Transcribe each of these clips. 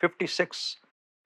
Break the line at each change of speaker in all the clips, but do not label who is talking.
56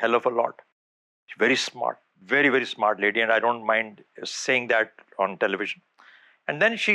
hell of a lot. Very smart, very very smart lady, and I don't mind saying that on television. And then she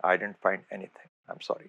I didn't find anything. I'm sorry.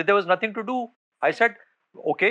there was nothing to do, I said okay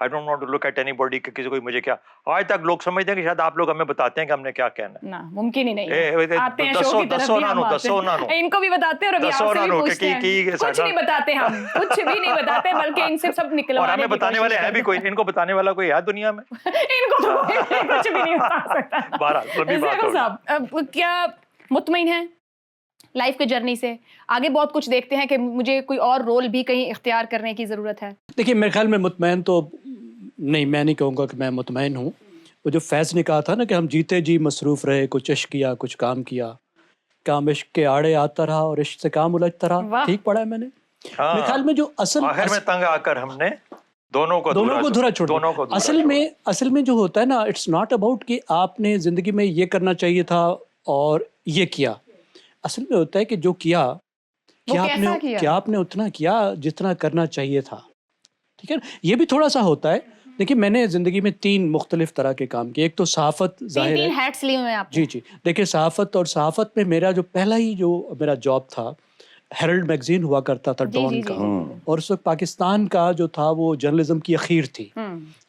I don't want to look at anybody کہ کسی کوئی مجھے کیا. آج تک لوگ سمجھتے ہیں کہ شاید آپ لوگ ہمیں بتاتے ہیں کہ ہم نے کیا کہنا ہے.
نا ممکن ہی نہیں ہے. آتے ہیں شو کی طرف بھی ہم آتے ہیں, ان کو بھی بتاتے ہیں اور ابھی آپ سے بھی پوچھتے ہیں. کچھ نہیں بتاتے ہم, کچھ بھی نہیں بتاتے, بلکہ ان سے سب نکلوانے کی کوشش کرتے ہیں. اور ہمیں بتانے والے ہیں بھی کوئی, ان کو بتانے والا کوئی ہے دنیا میں؟ ان کو تو کچھ بھی نہیں بتا سکتا. بہرحال لمبی بات ہو گئی. کیا مطمئن ہیں لائف کے جرنی سے؟ آگے بہت کچھ دیکھتے ہیں کہ مجھے کوئی اور رول بھی کہیں اختیار کرنے کی ضرورت ہے.
دیکھیے میرے خیال میں مطمئن تو نہیں, میں نہیں کہوں گا کہ میں مطمئن ہوں. وہ جو فیض نے کہا تھا نا کہ ہم جیتے جی مصروف رہے, کچھ عشق کیا کچھ کام کیا, کام عشق کے آڑے آتا رہا اور عشق سے کام الجھتا رہا. ٹھیک پڑھا ہے میں نے. میرے خیال میں جو
آخر میں تنگ آ کر ہم نے دونوں کو
دھرا چھوڑ دیا. اصل میں جو ہوتا ہے نا, اٹس ناٹ اباؤٹ کہ آپ نے زندگی میں یہ کرنا چاہیے تھا اور یہ کیا. اصل میں ہوتا ہے کہ جو کیا آپ نے اتنا کیا جتنا کرنا چاہیے تھا. ٹھیک ہے نا, یہ بھی تھوڑا سا ہوتا ہے. دیکھیے میں نے زندگی میں 3 مختلف طرح کے کام کیے. ایک تو صحافت, ظاہر ہے
3 ہیٹس لیے ہوئے آپ.
جی دیکھیے صحافت, اور صحافت میں میرا جو پہلا ہی جو میرا جاب تھا, ہیرلڈ میگزین ہوا کرتا تھا ڈان کا, اور اس وقت پاکستان کا جو تھا وہ جرنلزم کی اخیر تھی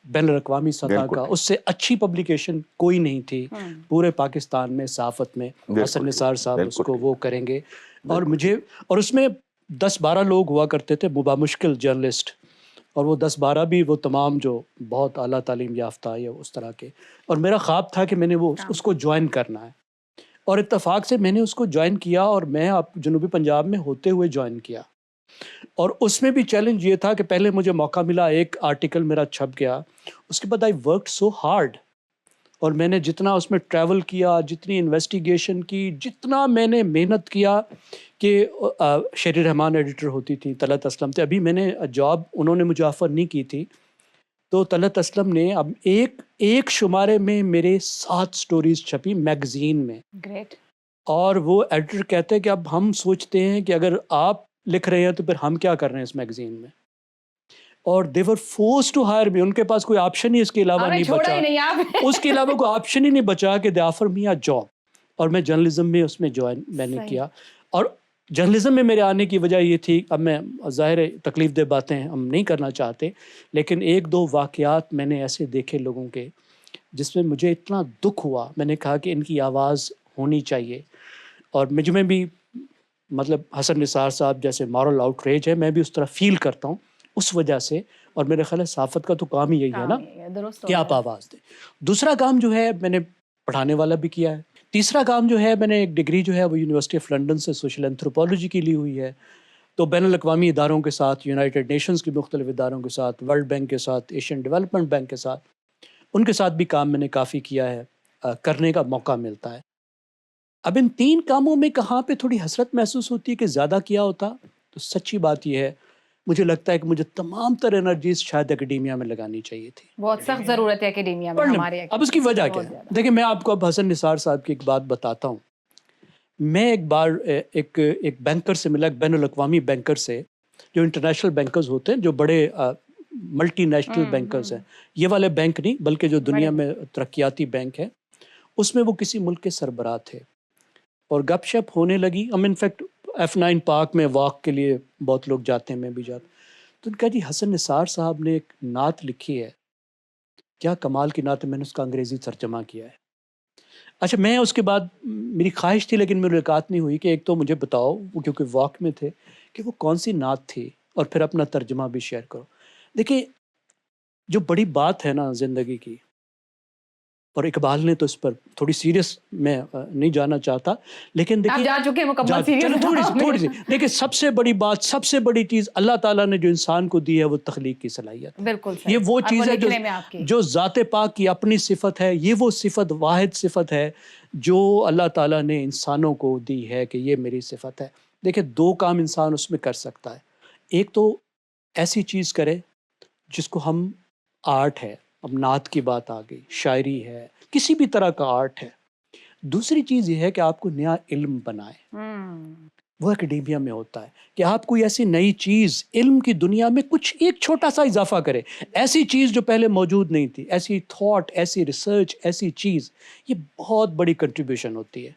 بین الاقوامی سطح کا. اس سے اچھی پبلیکیشن کوئی نہیں تھی پورے پاکستان میں صحافت میں. حسن نثار صاحب اس کو وہ کریں گے, اور مجھے, اور اس میں 10-12 لوگ ہوا کرتے تھے بامشکل جرنلسٹ, اور وہ 10-12 بھی وہ تمام جو بہت اعلیٰ تعلیم یافتہ یا اس طرح کے. اور میرا خواب تھا کہ میں نے وہ اس کو جوائن کرنا ہے, اور اتفاق سے میں نے اس کو جوائن کیا, اور میں جنوبی پنجاب میں ہوتے ہوئے جوائن کیا. اور اس میں بھی چیلنج یہ تھا کہ پہلے مجھے موقع ملا, ایک آرٹیکل میرا چھپ گیا, اس کے بعد آئی ورکڈ سو ہارڈ, اور میں نے جتنا اس میں ٹریول کیا, جتنی انویسٹیگیشن کی, جتنا میں نے محنت کیا کہ شیری رحمان ایڈیٹر ہوتی تھی, طلعت اسلم تھے. ابھی میں نے جاب, انہوں نے مجھے آفر نہیں کی تھی, تو طلعت اسلم نے اب ایک شمارے میں میرے 7 سٹوریز چھپی میگزین میں.
گریٹ.
اور وہ ایڈیٹر کہتے ہیں کہ اب ہم سوچتے ہیں کہ اگر آپ لکھ رہے ہیں تو پھر ہم کیا کر رہے ہیں اس میگزین میں. اور they were forced to hire me. ان کے پاس کوئی آپشن ہی اس کے علاوہ نہیں بچا, اس کے علاوہ کوئی آپشن ہی نہیں بچا کہ they offer me a job. اور میں جرنلزم میں اس میں جوائن میں نے کیا. اور جرنلزم میں میرے آنے کی وجہ یہ تھی, اب میں ظاہر تکلیف دہ باتیں ہم نہیں کرنا چاہتے, لیکن 1-2 واقعات میں نے ایسے دیکھے لوگوں کے جس میں مجھے اتنا دکھ ہوا. میں نے کہا کہ ان کی آواز ہونی چاہیے. اور مجھ میں بھی مطلب حسن نثار صاحب جیسے مارل آؤٹ ریج ہے, میں بھی اس طرح فیل کرتا ہوں اس وجہ سے. اور میرے خیال ہے صحافت کا تو کام ہی یہی ہے نا کہ آپ آواز دیں. دوسرا کام جو ہے میں نے پڑھانے والا بھی کیا ہے. تیسرا کام جو ہے میں نے ایک ڈگری جو ہے وہ یونیورسٹی آف لنڈن سے سوشل اینتھروپولوجی کی لی ہوئی ہے. تو بین الاقوامی اداروں کے ساتھ, یونائٹڈ نیشنز کی مختلف اداروں کے ساتھ, ورلڈ بینک کے ساتھ, ایشین ڈیولپمنٹ بینک کے ساتھ, ان کے ساتھ بھی کام میں نے کافی کیا ہے, کرنے کا موقع ملتا ہے. اب ان 3 کاموں میں کہاں پہ تھوڑی حسرت محسوس ہوتی ہے کہ زیادہ کیا ہوتا, تو سچی بات یہ ہے مجھے لگتا ہے کہ مجھے تمام تر انرجیز شاید اکیڈیمیا میں لگانی چاہیے تھی.
بہت سخت ضرورت ہے اکیڈیمیا میں ہمارے.
اب اس کی وجہ کیا ہے؟ دیکھیں میں آپ کو اب حسن نثار صاحب کی ایک بات بتاتا ہوں. میں ایک بار ایک بینکر سے ملا, ایک بین الاقوامی بینکر سے, جو انٹرنیشنل بینکرز ہوتے ہیں, جو بڑے ملٹی نیشنل بینکرز ہیں. یہ والے بینک نہیں بلکہ جو دنیا میں ترقیاتی بینک ہے, اس میں وہ کسی ملک کے سربراہ تھے. اور گپ شپ ہونے لگی. ہم انفیکٹ F9 پارک میں واک کے لیے بہت لوگ جاتے ہیں, میں بھی جاتا. تو ان کا جی حسن نثار صاحب نے ایک نعت لکھی ہے, کیا کمال کی نعت ہے, میں نے اس کا انگریزی ترجمہ کیا ہے. اچھا میں اس کے بعد میری خواہش تھی لیکن ملاقات نہیں ہوئی کہ ایک تو مجھے بتاؤ, وہ کیونکہ واک میں تھے, کہ وہ کون سی نعت تھی, اور پھر اپنا ترجمہ بھی شیئر کرو. دیکھیں جو بڑی بات ہے نا زندگی کی, اور اقبال نے تو اس پر تھوڑی سیریس میں نہیں جانا چاہتا, لیکن دیکھیں
جا چکے مکمل سیریس
تھوڑی سی دیکھیں سب سے بڑی بات, سب سے بڑی چیز اللہ تعالیٰ نے جو انسان کو دی ہے وہ تخلیق کی صلاحیت.
بالکل
یہ وہ چیز ہے جو ذات پاک کی اپنی صفت ہے. یہ وہ صفت, واحد صفت ہے جو اللہ تعالیٰ نے انسانوں کو دی ہے کہ یہ میری صفت ہے. دیکھیں 2 کام انسان اس میں کر سکتا ہے. ایک تو ایسی چیز کرے جس کو ہم آرٹ ہے, اب نعت کی بات آ گئی, شاعری ہے, کسی بھی طرح کا آرٹ ہے. دوسری چیز یہ ہے کہ آپ کو نیا علم بنائے. وہ اکیڈیمیا میں ہوتا ہے کہ آپ کوئی ایسی نئی چیز علم کی دنیا میں کچھ ایک چھوٹا سا اضافہ کرے, ایسی چیز جو پہلے موجود نہیں تھی, ایسی تھاٹ, ایسی ریسرچ, ایسی چیز, یہ بہت بڑی کنٹریبیوشن ہوتی ہے.